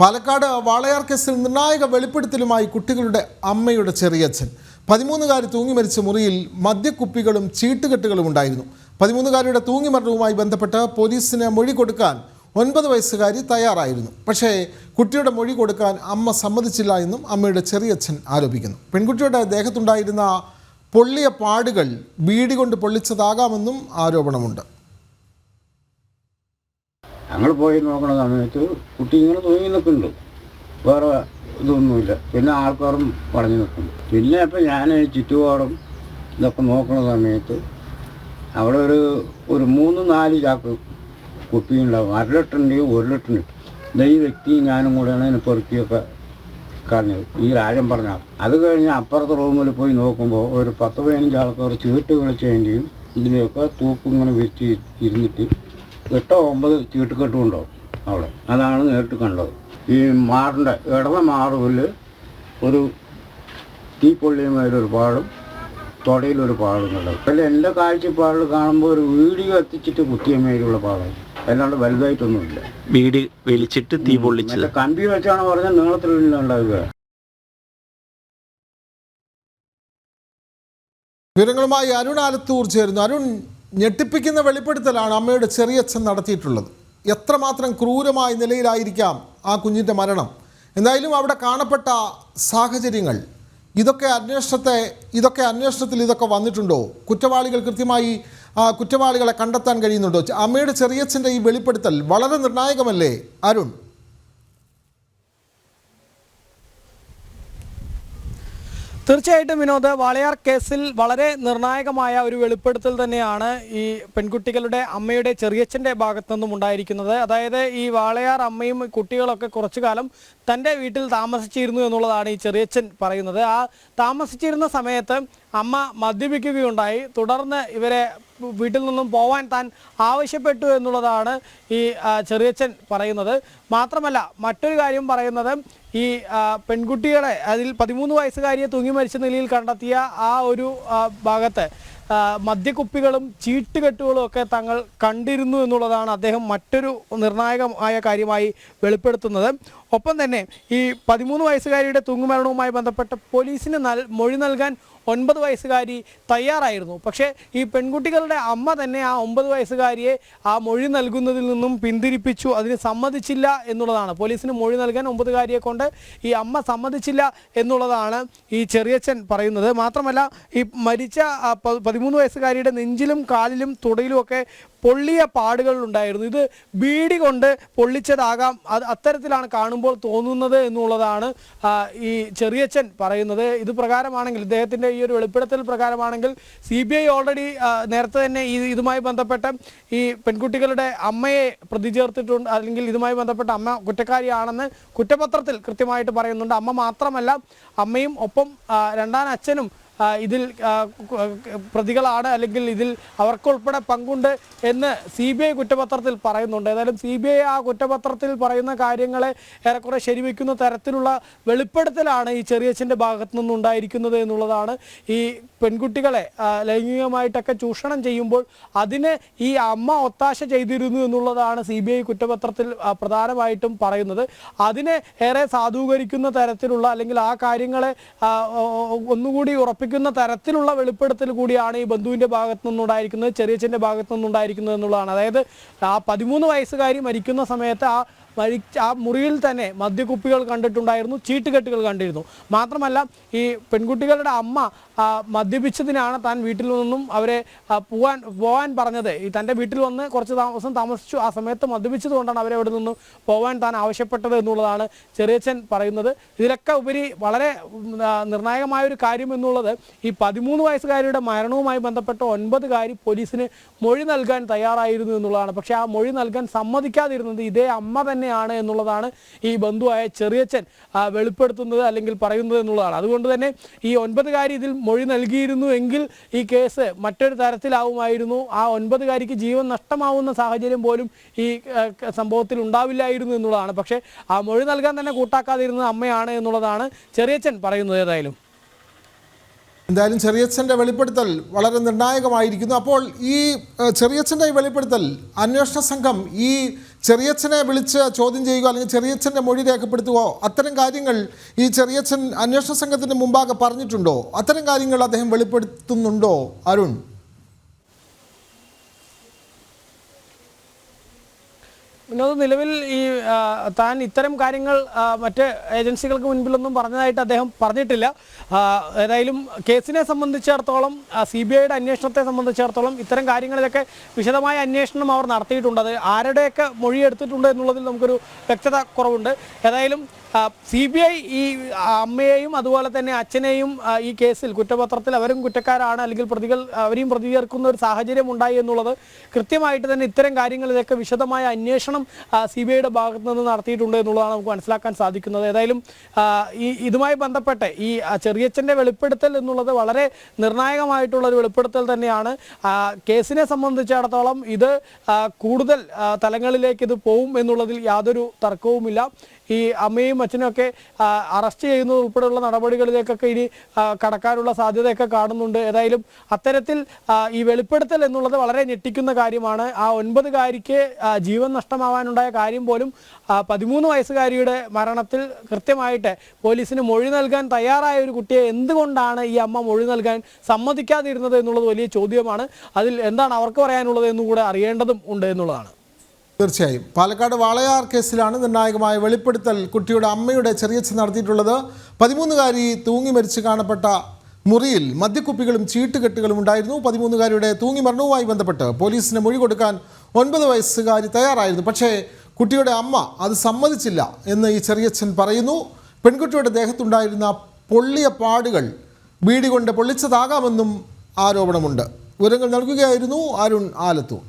പാലക്കാട് വാളയാർ കേസിൽ നിർണായക വെളിപ്പെടുത്തലുമായി കുട്ടികളുടെ അമ്മയുടെ ചെറിയച്ഛൻ. 13-കാരി തൂങ്ങി മരിച്ച മുറിയിൽ മദ്യക്കുപ്പികളും ചീട്ടുകെട്ടുകളും ഉണ്ടായിരുന്നു. 13-കാരിയുടെ തൂങ്ങിമരണവുമായി ബന്ധപ്പെട്ട് പോലീസിന് മൊഴി കൊടുക്കാൻ 9 വയസ്സുകാരി തയ്യാറായിരുന്നു. പക്ഷേ കുട്ടിയുടെ മൊഴി കൊടുക്കാൻ അമ്മ സമ്മതിച്ചില്ല എന്നും അമ്മയുടെ ചെറിയച്ഛൻ ആരോപിക്കുന്നു. പെൺകുട്ടിയുടെ ദേഹത്തുണ്ടായിരുന്ന പൊള്ളിയ പാടുകൾ ബീഡി കൊണ്ട് പൊള്ളിച്ചതാകാമെന്നും ആരോപണമുണ്ട്. ഞങ്ങൾ പോയി നോക്കണ സമയത്ത് കുട്ടി ഇങ്ങനെ തൂങ്ങി നിൽക്കുന്നുണ്ട്, വേറെ ഇതൊന്നുമില്ല. പിന്നെ ആൾക്കാരും പറഞ്ഞു നിൽക്കുന്നു. പിന്നെ അപ്പം ഞാൻ ചുറ്റുപാടും ഇതൊക്കെ നോക്കണ സമയത്ത് അവിടെ ഒരു 3-4 ചാക്ക് കുപ്പി ഉണ്ടാവും. 1/2 ലിറ്ററിൻ്റെയും 1 ലിറ്ററിൻ്റെയും. ഈ വ്യക്തിയും ഞാനും കൂടെയാണ് ഇതിനെ പെറുക്കിയൊക്കെ കളഞ്ഞത്, ഈ രാജൻ പറഞ്ഞാൽ. അത് കഴിഞ്ഞ് അപ്പുറത്തെ റൂമിൽ പോയി നോക്കുമ്പോൾ ഒരു 10-15 ആൾക്കാർ ചീട്ട് കളിച്ചതിൻ്റെയും ഇതിൻ്റെയൊക്കെ തൂക്ക് ഇങ്ങനെ വെച്ച് ഇരുന്നിട്ട് 8-9 ചീട്ടുകെട്ടും ഉണ്ടാവും അവിടെ. അതാണ് നേരിട്ട് കണ്ടത്. ഈ മാറിൻ്റെ ഇടവ മാറുവിൽ ഒരു തീപ്പൊള്ളിയുമായൊരു പാടും തൊടയിലൊരു പാടും കണ്ടത്. പക്ഷേ എൻ്റെ കാഴ്ചപ്പാടിൽ കാണുമ്പോൾ ഒരു വീഡിയോ എത്തിച്ചിട്ട് കുത്തിയമ്മയിലുള്ള പാടാണ്, അല്ലാണ്ട് വലുതായിട്ടൊന്നുമില്ല. വീട് വലിച്ചിട്ട് തീ പൊള്ളിച്ചത് കമ്പി വെച്ചാണ് പറഞ്ഞാൽ നീളത്തിലുള്ള ഉണ്ടാവുക. വിവരങ്ങളുമായി അരുൺ ആലത്തൂർ ചേരുന്നു. അരുൺ, ഞെട്ടിപ്പിക്കുന്ന വെളിപ്പെടുത്തലാണ് അമ്മയുടെ ചെറിയച്ഛൻ നടത്തിയിട്ടുള്ളത്. എത്രമാത്രം ക്രൂരമായ നിലയിലായിരിക്കാം ആ കുഞ്ഞിൻ്റെ മരണം? എന്തായാലും അവിടെ കാണപ്പെട്ട സാഹചര്യങ്ങൾ ഇതൊക്കെ അന്വേഷണത്തിൽ ഇതൊക്കെ വന്നിട്ടുണ്ടോ? കുറ്റവാളികൾ കൃത്യമായി കുറ്റവാളികളെ കണ്ടെത്താൻ കഴിയുന്നുണ്ടോ? അമ്മയുടെ ചെറിയച്ഛൻ്റെ ഈ വെളിപ്പെടുത്തൽ വളരെ നിർണായകമല്ലേ അരുൺ? തീർച്ചയായിട്ടും വിനോദ്, വാളയാർ കേസിൽ വളരെ നിർണായകമായ ഒരു വെളിപ്പെടുത്തൽ തന്നെയാണ് ഈ പെൺകുട്ടികളുടെ അമ്മയുടെ ചെറിയച്ഛൻ്റെ ഭാഗത്തു നിന്നും ഉണ്ടായിരിക്കുന്നത്. അതായത് ഈ വാളയാർ അമ്മയും കുട്ടികളൊക്കെ കുറച്ചു കാലം തൻ്റെ വീട്ടിൽ താമസിച്ചിരുന്നു എന്നുള്ളതാണ് ഈ ചെറിയച്ഛൻ പറയുന്നത്. ആ താമസിച്ചിരുന്ന സമയത്ത് അമ്മ മദ്യപിക്കുകയുണ്ടായി. തുടർന്ന് ഇവരെ വീട്ടിൽ നിന്നും പോവാൻ താൻ ആവശ്യപ്പെട്ടു എന്നുള്ളതാണ് ഈ ചെറിയച്ഛൻ പറയുന്നത്. മാത്രമല്ല മറ്റൊരു കാര്യം പറയുന്നത്, ഈ പെൺകുട്ടികളെ അതിൽ 13 വയസ്സുകാരിയെ തൂങ്ങി മരിച്ച നിലയിൽ കണ്ടെത്തിയ ആ ഒരു ഭാഗത്ത് മദ്യക്കുപ്പികളും ചീട്ടുകെട്ടുകളും ഒക്കെ തങ്ങൾ കണ്ടിരുന്നു എന്നുള്ളതാണ് അദ്ദേഹം മറ്റൊരു നിർണായകമായ കാര്യമായി വെളിപ്പെടുത്തുന്നത്. ഒപ്പം തന്നെ ഈ 13 വയസ്സുകാരിയുടെ തൂങ്ങുമരണവുമായി ബന്ധപ്പെട്ട് പോലീസിന് മൊഴി നൽകാൻ 9 വയസ്സുകാരി തയ്യാറായിരുന്നു. പക്ഷേ ഈ പെൺകുട്ടികളുടെ അമ്മ തന്നെ ആ 9 വയസ്സുകാരിയെ ആ മൊഴി നൽകുന്നതിൽ നിന്നും പിന്തിരിപ്പിച്ചു. അതിന് സമ്മതിച്ചില്ല എന്നുള്ളതാണ്. പോലീസിന് മൊഴി നൽകാൻ 9-കാരിയെ കൊണ്ട് ഈ അമ്മ സമ്മതിച്ചില്ല എന്നുള്ളതാണ് ഈ ചെറിയച്ഛൻ പറയുന്നത്. മാത്രമല്ല ഈ മരിച്ച 13 വയസ്സുകാരിയുടെ നെഞ്ചിലും കാലിലും തുടയിലുമൊക്കെ പൊള്ളിയ പാടുകൾ ഉണ്ടായിരുന്നു. ഇത് ബീഡി കൊണ്ട് പൊള്ളിച്ചതാകാം, അത്തരത്തിലാണ് കാണുമ്പോൾ തോന്നുന്നത് എന്നുള്ളതാണ് ഈ ചെറിയച്ഛൻ പറയുന്നത്. ഇത് പ്രകാരമാണെങ്കിൽ, ഇദ്ദേഹത്തിൻ്റെ ഈ ഒരു വെളിപ്പെടുത്തൽ പ്രകാരമാണെങ്കിൽ CBI ഓൾറെഡി നേരത്തെ തന്നെ ഇതുമായി ബന്ധപ്പെട്ട് ഈ പെൺകുട്ടികളുടെ അമ്മയെ പ്രതി ചേർത്തിട്ടുണ്ട്, അല്ലെങ്കിൽ ഇതുമായി ബന്ധപ്പെട്ട അമ്മ കുറ്റക്കാരിയാണെന്ന് കുറ്റപത്രത്തിൽ കൃത്യമായിട്ട് പറയുന്നുണ്ട്. അമ്മ മാത്രമല്ല, അമ്മയും ഒപ്പം രണ്ടാം അച്ഛനും ഇതിൽ പ്രതികളാണ്, അല്ലെങ്കിൽ ഇതിൽ അവർക്കുൾപ്പെടെ പങ്കുണ്ട് എന്ന് CBI കുറ്റപത്രത്തിൽ പറയുന്നുണ്ട്. ഏതായാലും CBI ആ കുറ്റപത്രത്തിൽ പറയുന്ന കാര്യങ്ങളെ ഏറെക്കുറെ ശരിവെക്കുന്ന തരത്തിലുള്ള വെളിപ്പെടുത്തലാണ് ഈ ചെറിയച്ഛൻ്റെ ഭാഗത്തു നിന്നുണ്ടായിരിക്കുന്നത് എന്നുള്ളതാണ്. ഈ പെൺകുട്ടികളെ ലൈംഗികമായിട്ടൊക്കെ ചൂഷണം ചെയ്യുമ്പോൾ അതിന് ഈ അമ്മ ഒത്താശ ചെയ്തിരുന്നു എന്നുള്ളതാണ് CBI കുറ്റപത്രത്തിൽ പ്രധാനമായിട്ടും പറയുന്നത്. അതിനെ ഏറെ സാധൂകരിക്കുന്ന തരത്തിലുള്ള, അല്ലെങ്കിൽ ആ കാര്യങ്ങളെ ഒന്നുകൂടി ഉറപ്പിക്കുന്ന തരത്തിലുള്ള വെളിപ്പെടുത്തൽ കൂടിയാണ് ഈ ബന്ധുവിൻ്റെ ഭാഗത്തു നിന്നുണ്ടായിരിക്കുന്നത്, ചെറിയച്ഛൻ്റെ ഭാഗത്തു നിന്നുണ്ടായിരിക്കുന്നത് എന്നുള്ളതാണ്. അതായത് ആ 13 വയസ്സുകാരി മരിക്കുന്ന സമയത്ത് ആ മുറിയിൽ തന്നെ മദ്യക്കുപ്പികൾ കണ്ടിട്ടുണ്ടായിരുന്നു, ചീട്ടുകെട്ടുകൾ കണ്ടിരുന്നു. മാത്രമല്ല ഈ പെൺകുട്ടികളുടെ അമ്മ മദ്യപിച്ചതിനാണ് താൻ വീട്ടിൽ നിന്നും അവരെ പോവാൻ പറഞ്ഞത്. ഈ തൻ്റെ വീട്ടിൽ വന്ന് കുറച്ച് ദിവസം താമസിച്ചു, ആ സമയത്ത് മദ്യപിച്ചത് കൊണ്ടാണ് അവരെ അവിടെ നിന്നും പോവാൻ താൻ ആവശ്യപ്പെട്ടത് എന്നുള്ളതാണ് ചെറിയച്ഛൻ പറയുന്നത്. ഇതിലൊക്കെ ഉപരി വളരെ നിർണായകമായൊരു കാര്യം എന്നുള്ളത്, ഈ 13 വയസ്സുകാരിയുടെ മരണവുമായി ബന്ധപ്പെട്ട് 9-കാരി പോലീസിന് മൊഴി നൽകാൻ തയ്യാറായിരുന്നു എന്നുള്ളതാണ്. പക്ഷേ ആ മൊഴി നൽകാൻ സമ്മതിക്കാതിരുന്നത് ഇതേ അമ്മ തന്നെയാണ് എന്നുള്ളതാണ് ഈ ബന്ധുവായ ചെറിയച്ഛൻ വെളിപ്പെടുത്തുന്നത്, അല്ലെങ്കിൽ പറയുന്നത് എന്നുള്ളതാണ്. അതുകൊണ്ട് തന്നെ ഈ 9-കാരി ഇതിൽ മൊഴി നൽകിയിരുന്നു എങ്കിൽ ഈ കേസ് മറ്റൊരു തരത്തിലാവുമായിരുന്നു. ആ 9-കാരിക്ക് ജീവൻ നഷ്ടമാവുന്ന സാഹചര്യം പോലും ഈ സംഭവത്തിൽ ഉണ്ടാവില്ലായിരുന്നു എന്നുള്ളതാണ്. പക്ഷേ ആ മൊഴി നൽകാൻ തന്നെ കൂട്ടാക്കാതിരുന്നത് അമ്മയാണ് എന്നുള്ളതാണ് ചെറിയച്ഛൻ പറയുന്നത്. എന്തായാലും ചെറിയച്ഛൻ്റെ വെളിപ്പെടുത്തൽ വളരെ നിർണായകമായിരിക്കുന്നു. അപ്പോൾ ഈ ചെറിയച്ഛൻ്റെ ഈ വെളിപ്പെടുത്തൽ അന്വേഷണ സംഘം ഈ ചെറിയച്ഛനെ വിളിച്ച് ചോദ്യം ചെയ്യുകയോ അല്ലെങ്കിൽ ചെറിയച്ഛൻ്റെ മൊഴി രേഖപ്പെടുത്തുകയോ അത്തരം കാര്യങ്ങൾ ഈ ചെറിയച്ഛൻ അന്വേഷണ സംഘത്തിന് മുമ്പാകെ പറഞ്ഞിട്ടുണ്ടോ? അത്തരം കാര്യങ്ങൾ അദ്ദേഹം വെളിപ്പെടുത്തുന്നുണ്ടോ അരുൺ? വിനോദ്, നിലവിൽ ഈ താൻ ഇത്തരം കാര്യങ്ങൾ മറ്റ് ഏജൻസികൾക്ക് മുൻപിലൊന്നും പറഞ്ഞതായിട്ട് അദ്ദേഹം പറഞ്ഞിട്ടില്ല. ഏതായാലും കേസിനെ സംബന്ധിച്ചിടത്തോളം CBIയുടെ അന്വേഷണത്തെ സംബന്ധിച്ചിടത്തോളം ഇത്തരം കാര്യങ്ങളിലൊക്കെ വിശദമായ അന്വേഷണം അവർ നടത്തിയിട്ടുണ്ട്. അത് ആരുടെയൊക്കെ മൊഴി എടുത്തിട്ടുണ്ട് എന്നുള്ളതിൽ നമുക്കൊരു വ്യക്തത കുറവുണ്ട്. ഏതായാലും CBI ഈ അമ്മയെയും അതുപോലെ തന്നെ അച്ഛനെയും ഈ കേസിൽ കുറ്റപത്രത്തിൽ അവരും കുറ്റക്കാരാണ് അല്ലെങ്കിൽ അവരെയും പ്രതികരിക്കുന്ന ഒരു സാഹചര്യം ഉണ്ടായി എന്നുള്ളത് കൃത്യമായിട്ട് തന്നെ ഇത്തരം കാര്യങ്ങളിലൊക്കെ വിശദമായ അന്വേഷണം CBIയുടെ ഭാഗത്തു നിന്ന് നടത്തിയിട്ടുണ്ട് എന്നുള്ളതാണ് നമുക്ക് മനസ്സിലാക്കാൻ സാധിക്കുന്നത്. ഏതായാലും ഇതുമായി ബന്ധപ്പെട്ട് ഈ ചെറിയച്ഛൻ്റെ വെളിപ്പെടുത്തൽ എന്നുള്ളത് വളരെ നിർണായകമായിട്ടുള്ള ഒരു വെളിപ്പെടുത്തൽ തന്നെയാണ്. കേസിനെ സംബന്ധിച്ചിടത്തോളം ഇത് കൂടുതൽ തലങ്ങളിലേക്ക് ഇത് പോവും എന്നുള്ളതിൽ യാതൊരു തർക്കവുമില്ല. ഈ അമ്മയും അച്ഛനും ഒക്കെ അറസ്റ്റ് ചെയ്യുന്നത് ഉൾപ്പെടെയുള്ള നടപടികളിലേക്കൊക്കെ ഇനി കടക്കാനുള്ള സാധ്യതയൊക്കെ കാണുന്നുണ്ട്. ഏതായാലും അത്തരത്തിൽ ഈ വെളിപ്പെടുത്തൽ എന്നുള്ളത് വളരെ ഞെട്ടിക്കുന്ന കാര്യമാണ്. ആ 9-കാരിക്ക് ജീവൻ നഷ്ടമാവാനുണ്ടായ കാര്യം പോലും 13 വയസ്സുകാരിയുടെ മരണത്തിൽ കൃത്യമായിട്ട് പോലീസിന് മൊഴി നൽകാൻ തയ്യാറായ ഒരു കുട്ടിയെ എന്തുകൊണ്ടാണ് ഈ അമ്മ മൊഴി നൽകാൻ സമ്മതിക്കാതിരുന്നത് എന്നുള്ളത് വലിയ ചോദ്യമാണ്. അതിൽ എന്താണ് അവർക്ക് പറയാനുള്ളത് എന്നുകൂടെ അറിയേണ്ടതും ഉണ്ട് എന്നുള്ളതാണ്. തീർച്ചയായും പാലക്കാട് വാളയാർ കേസിലാണ് നിർണായകമായ വെളിപ്പെടുത്തൽ കുട്ടിയുടെ അമ്മയുടെ ചെറിയച്ഛൻ നടത്തിയിട്ടുള്ളത്. 13-കാരി തൂങ്ങി മരിച്ച് കാണപ്പെട്ട മുറിയിൽ മദ്യക്കുപ്പികളും ചീട്ടുകെട്ടുകളും ഉണ്ടായിരുന്നു. 13-കാരിയുടെ തൂങ്ങി മരണവുമായി ബന്ധപ്പെട്ട് പോലീസിന് മൊഴി കൊടുക്കാൻ 9 വയസ്സുകാരി തയ്യാറായിരുന്നു. പക്ഷേ കുട്ടിയുടെ അമ്മ അത് സമ്മതിച്ചില്ല എന്ന് ഈ ചെറിയച്ഛൻ പറയുന്നു. പെൺകുട്ടിയുടെ ദേഹത്തുണ്ടായിരുന്ന പൊള്ളിയ പാടുകൾ ബീഡി കൊണ്ട് പൊള്ളിച്ചതാകാമെന്നും ആരോപണമുണ്ട്. വിവരങ്ങൾ നൽകുകയായിരുന്നു അരുൺ ആലത്തൂർ.